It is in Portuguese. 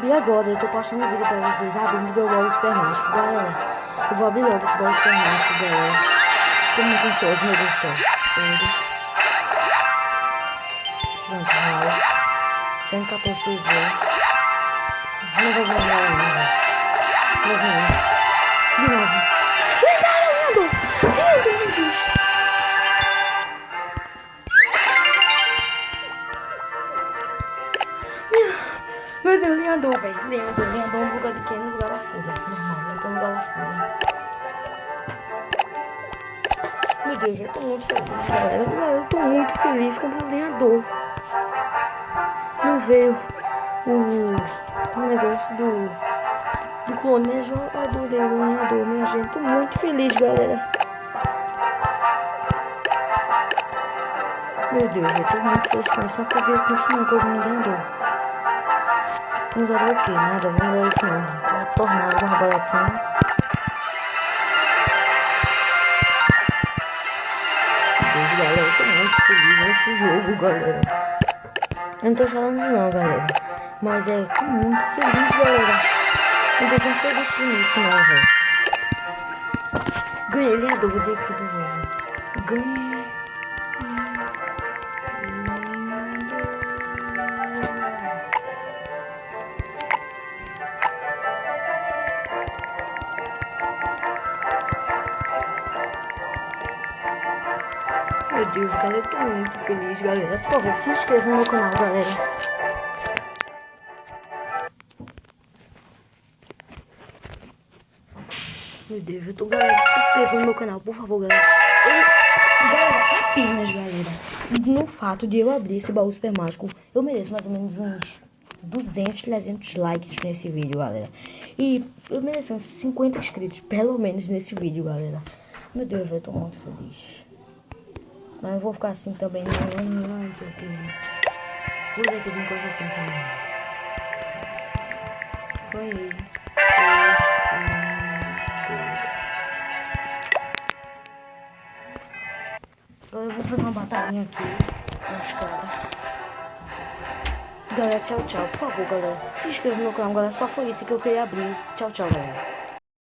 E agora eu tô postando um vídeo pra vocês abrindo meu baú super mágico, galera. Eu vou abrir logo esse baú super mágico, galera. Tô muito ansioso, meu Deus do céu. Deixa eu ver, 114 por dia. Não vai vir nada não, velho. Não vai vir nada. De novo. Lendário, lindo! Lindo, meu Deus. Meu Deus, lenhador, velho. Lenhador, um lugar de quem? No lugar da foda. Normal, eu tô no lugar da foda. Meu Deus, eu tô muito feliz, galera. Eu tô muito feliz com o lenhador. Não veio o negócio do clone, mas eu adorei o lenhador, minha gente. Tô muito feliz, galera. Meu Deus, eu tô muito feliz com isso. Não acredito nisso não, que eu ganhei lenhador. Não vai dar o quê? Nada, não vai dar isso não. Vou tornar o baratinho. Deus, galera, eu tô muito feliz nesse jogo, galera. Eu não tô chorando não, galera. Mas tô muito feliz, galera. Eu não acredito nisso não, velho. Ganhei lenhador, vou dizer aqui do novo. Ganhei. Meu Deus, galera, eu tô muito feliz, galera. Por favor, se inscreva no meu canal, galera. Meu Deus, galera, se inscreva no meu canal, por favor, galera. E, galera, apenas, galera, no fato de eu abrir esse baú super mágico, eu mereço mais ou menos uns 200, 300 likes nesse vídeo, galera. E eu mereço uns 50 inscritos, pelo menos, nesse vídeo, galera. Meu Deus, eu tô muito feliz. Mas eu vou ficar assim também, não sei o que não. Vou usar aqui de coisa assim também. Ganhei. Eu vou fazer uma batalhinha aqui com os caras. Galera, tchau, tchau. Por favor, galera, se inscreva no meu canal, galera. Só foi isso que eu queria abrir. Tchau, tchau, galera.